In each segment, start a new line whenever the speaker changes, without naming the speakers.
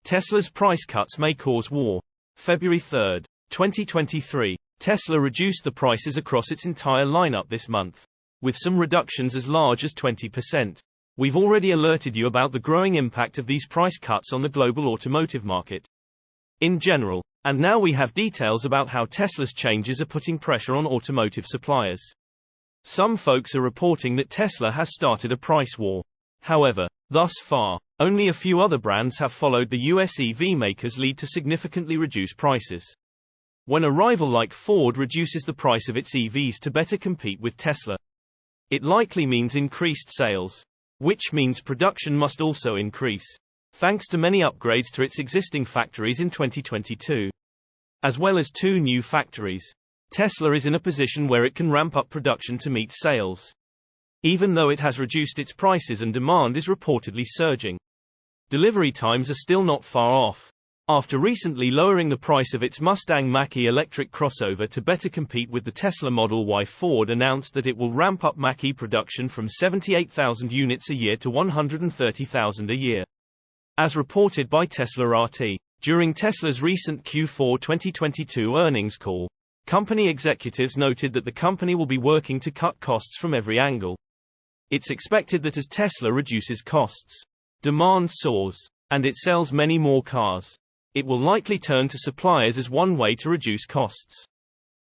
Tesla's price cuts may cause war. February 3, 2023. Tesla reduced the prices across its entire lineup this month, with some reductions as large as 20%. We've already alerted you about the growing impact of these price cuts on the global automotive market in general, and now we have details about how Tesla's changes are putting pressure on automotive suppliers. Some folks are reporting that Tesla has started a price war. However, thus far, only a few other brands have followed the US EV makers' lead to significantly reduce prices. When a rival like Ford reduces the price of its EVs to better compete with Tesla, it likely means increased sales, which means production must also increase, thanks to many upgrades to its existing factories in 2022. As well as 2 new factories, Tesla is in a position where it can ramp up production to meet sales, even though it has reduced its prices and demand is reportedly surging. Delivery times are still not far off. After recently lowering the price of its Mustang Mach-E electric crossover to better compete with the Tesla Model Y, Ford announced that it will ramp up Mach-E production from 78,000 units a year to 130,000 a year. As reported by Tesla RT, during Tesla's recent Q4 2022 earnings call, company executives noted that the company will be working to cut costs from every angle. It's expected that as Tesla reduces costs, demand soars, and it sells many more cars, it will likely turn to suppliers as one way to reduce costs.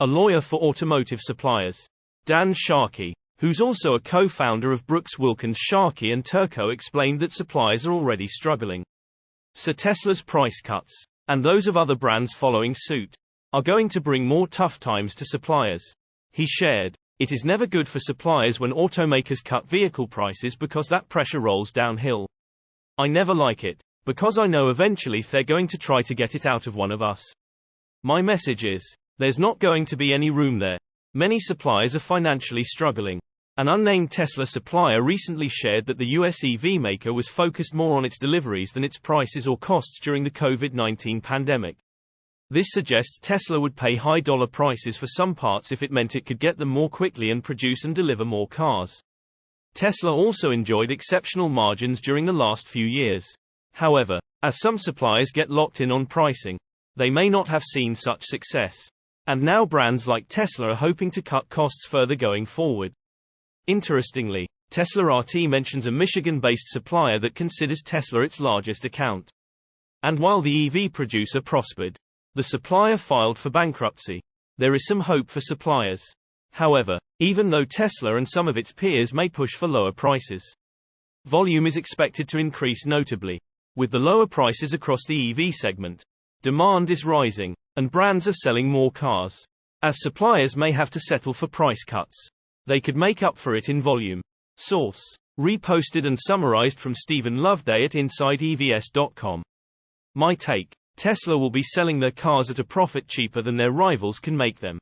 A lawyer for automotive suppliers, Dan Sharkey, who's also a co-founder of Brooks Wilkins Sharkey and Turco, explained that suppliers are already struggling. So Tesla's price cuts, and those of other brands following suit, are going to bring more tough times to suppliers. He shared, "It is never good for suppliers when automakers cut vehicle prices because that pressure rolls downhill. I never like it, because I know eventually they're going to try to get it out of one of us. My message is, there's not going to be any room there. Many suppliers are financially struggling." An unnamed Tesla supplier recently shared that the US EV maker was focused more on its deliveries than its prices or costs during the COVID-19 pandemic. This suggests Tesla would pay high dollar prices for some parts if it meant it could get them more quickly and produce and deliver more cars. Tesla also enjoyed exceptional margins during the last few years. However, as some suppliers get locked in on pricing, they may not have seen such success. And now brands like Tesla are hoping to cut costs further going forward. Interestingly, Tesla RT mentions a Michigan-based supplier that considers Tesla its largest account. And while the EV producer prospered, the supplier filed for bankruptcy. There is some hope for suppliers. However, even though Tesla and some of its peers may push for lower prices, volume is expected to increase notably. With the lower prices across the EV segment, demand is rising, and brands are selling more cars. As suppliers may have to settle for price cuts, they could make up for it in volume. Source: reposted and summarized from Stephen Loveday at InsideEVS.com. My take: Tesla will be selling their cars at a profit cheaper than their rivals can make them.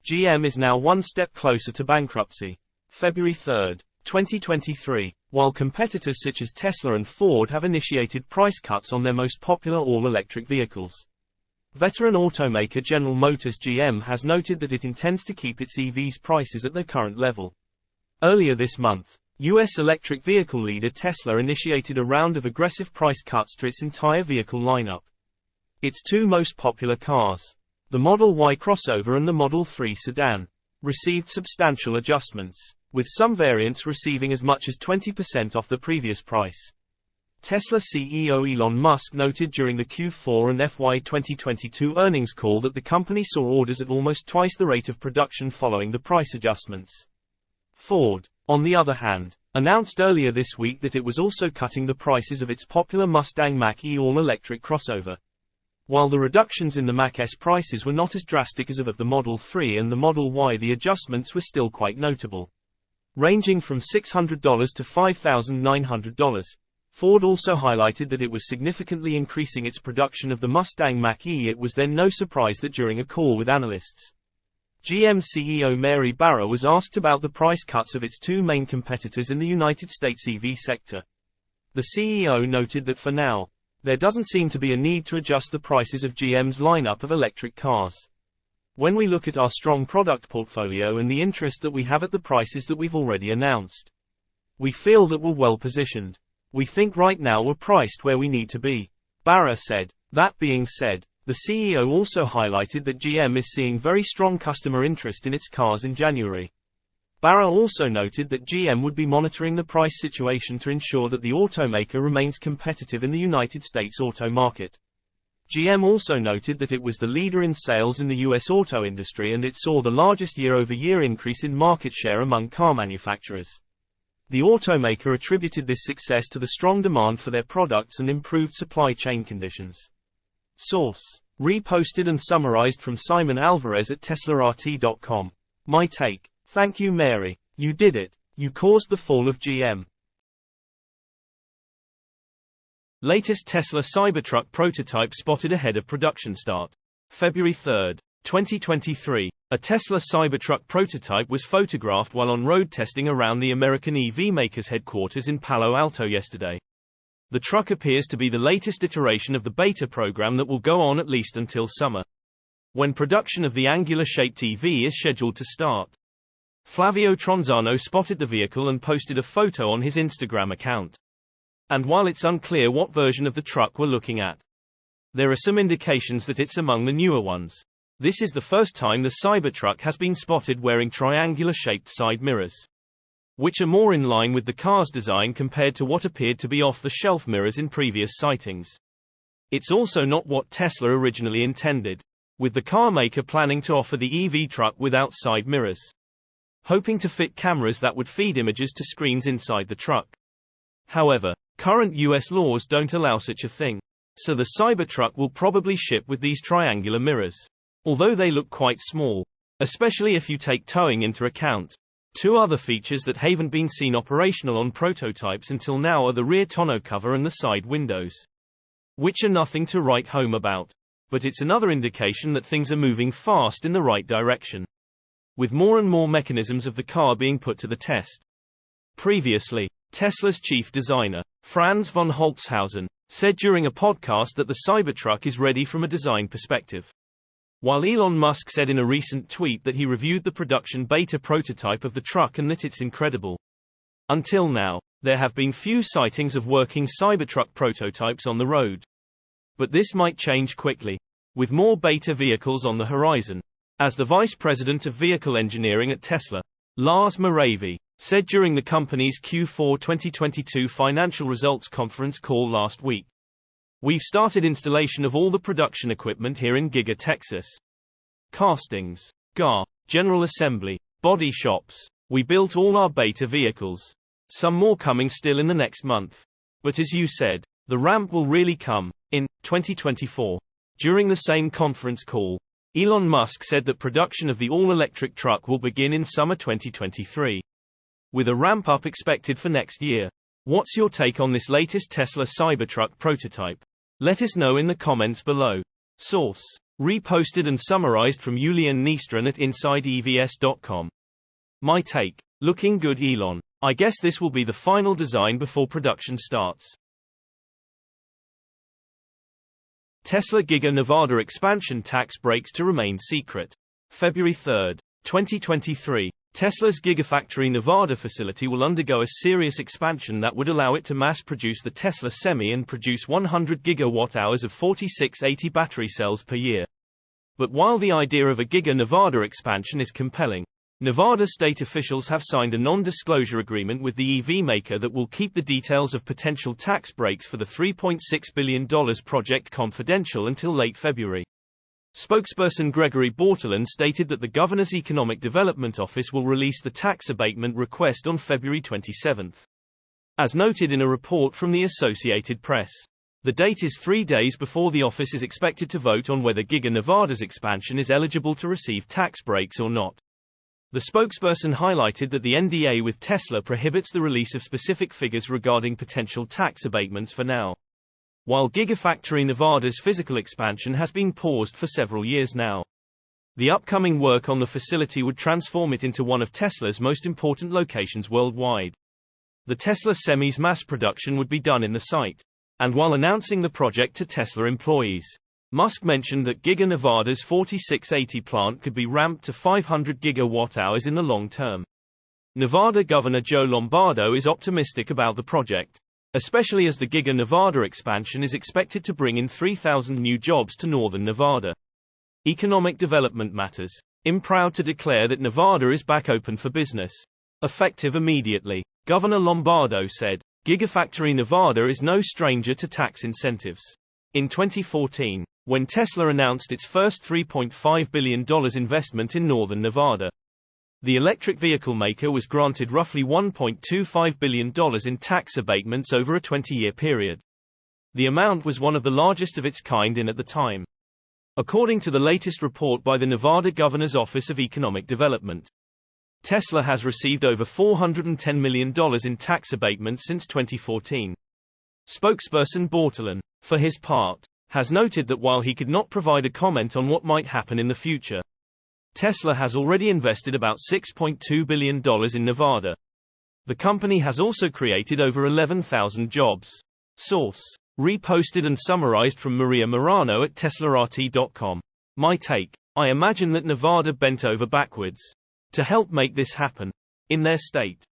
GM is now one step closer to bankruptcy. February 3, 2023. While competitors such as Tesla and Ford have initiated price cuts on their most popular all-electric vehicles, veteran automaker General Motors GM has noted that it intends to keep its EVs prices at their current level. Earlier this month, US electric vehicle leader Tesla initiated a round of aggressive price cuts to its entire vehicle lineup. Its 2 most popular cars, the Model Y crossover and the Model 3 sedan, received substantial adjustments, with some variants receiving as much as 20% off the previous price. Tesla CEO Elon Musk noted during the Q4 and FY 2022 earnings call that the company saw orders at almost twice the rate of production following the price adjustments. Ford, on the other hand, announced earlier this week that it was also cutting the prices of its popular Mustang Mach-E all-electric crossover. While the reductions in the Mach-E's prices were not as drastic as of the Model 3 and the Model Y, the adjustments were still quite notable, ranging from $600 to $5,900. Ford also highlighted that it was significantly increasing its production of the Mustang Mach-E. It was then no surprise that during a call with analysts, GM CEO Mary Barra was asked about the price cuts of its 2 main competitors in the United States EV sector. The CEO noted that for now, there doesn't seem to be a need to adjust the prices of GM's lineup of electric cars. When we look at our strong product portfolio and the interest that we have at the prices that we've already announced, we feel that we're well positioned.
We think right now we're priced where we need to be, Barra said. That being said, the CEO also highlighted that GM is seeing very strong customer interest in its cars in January. Barra also noted that GM would be monitoring the price situation to ensure that the automaker remains competitive in the United States auto market. GM also noted that it was the leader in sales in the U.S. auto industry and it saw the largest year-over-year increase in market share among car manufacturers. The automaker attributed this success to the strong demand for their products and improved supply chain conditions. Source: reposted and summarized from Simon Alvarez at TeslaRT.com. My take: thank you, Mary. You did it. You caused the fall of GM.
Latest Tesla Cybertruck prototype spotted ahead of production start. February 3, 2023. A Tesla Cybertruck prototype was photographed while on road testing around the American EV maker's headquarters in Palo Alto yesterday. The truck appears to be the latest iteration of the beta program that will go on at least until summer, when production of the angular-shaped EV is scheduled to start. Flavio Tronzano spotted the vehicle and posted a photo on his Instagram account. And while it's unclear what version of the truck we're looking at, there are some indications that it's among the newer ones. This is the first time the Cybertruck has been spotted wearing triangular-shaped side mirrors, which are more in line with the car's design compared to what appeared to be off-the-shelf mirrors in previous sightings. It's also not what Tesla originally intended, with the car maker planning to offer the EV truck without side mirrors, hoping to fit cameras that would feed images to screens inside the truck. However, current US laws don't allow such a thing, so the Cybertruck will probably ship with these triangular mirrors. Although they look quite small, especially if you take towing into account. Two other features that haven't been seen operational on prototypes until now are the rear tonneau cover and the side windows, which are nothing to write home about. But it's another indication that things are moving fast in the right direction, with more and more mechanisms of the car being put to the test. Previously, Tesla's chief designer, Franz von Holzhausen, said during a podcast that the Cybertruck is ready from a design perspective, while Elon Musk said in a recent tweet that he reviewed the production beta prototype of the truck and that it's incredible. Until now, there have been few sightings of working Cybertruck prototypes on the road. But this might change quickly, with more beta vehicles on the horizon, as the vice president of vehicle engineering at Tesla, Lars Moravy, said during the company's Q4 2022 financial results conference call last week. We've started installation of all the production equipment here in Giga, Texas. Castings, GA, general assembly, body shops. We built all our beta vehicles. Some more coming still in the next month. But as you said, the ramp will really come in 2024. During the same conference call, Elon Musk said that production of the all-electric truck will begin in summer 2023, with a ramp-up expected for next year. What's your take on this latest Tesla Cybertruck prototype? Let us know in the comments below. Source: reposted and summarized from Julian Nystrom at InsideEVS.com. My take: looking good, Elon. I guess this will be the final design before production starts. Tesla Giga Nevada expansion tax breaks to remain secret. February 3, 2023. Tesla's Gigafactory Nevada facility will undergo a serious expansion that would allow it to mass-produce the Tesla Semi and produce 100 gigawatt-hours of 4680 battery cells per year. But while the idea of a Giga Nevada expansion is compelling, Nevada state officials have signed a non-disclosure agreement with the EV maker that will keep the details of potential tax breaks for the $3.6 billion project confidential until late February. Spokesperson Gregory Bortelin stated that the governor's Economic Development Office will release the tax abatement request on February 27. As noted in a report from the Associated Press, the date is 3 days before the office is expected to vote on whether Giga Nevada's expansion is eligible to receive tax breaks or not. The spokesperson highlighted that the NDA with Tesla prohibits the release of specific figures regarding potential tax abatements for now, while Gigafactory Nevada's physical expansion has been paused for several years now. The upcoming work on the facility would transform it into one of Tesla's most important locations worldwide. The Tesla Semi's mass production would be done in the site. And while announcing the project to Tesla employees, Musk mentioned that Giga Nevada's 4680 plant could be ramped to 500 gigawatt-hours in the long term. Nevada Governor Joe Lombardo is optimistic about the project, especially as the Giga Nevada expansion is expected to bring in 3,000 new jobs to northern Nevada. Economic Development Matters. I'm proud to declare that Nevada is back open for business. Effective immediately. Governor Lombardo said, Gigafactory Nevada is no stranger to tax incentives. In 2014, when Tesla announced its first $3.5 billion investment in northern Nevada, the electric vehicle maker was granted roughly $1.25 billion in tax abatements over a 20-year period. The amount was one of the largest of its kind at the time. According to the latest report by the Nevada Governor's Office of Economic Development, Tesla has received over $410 million in tax abatements since 2014. Spokesperson Bortolin, for his part, has noted that while he could not provide a comment on what might happen in the future, Tesla has already invested about $6.2 billion in Nevada. The company has also created over 11,000 jobs. Source: reposted and summarized from Maria Marano at TeslaRT.com. My take: I imagine that Nevada bent over backwards to help make this happen in their state.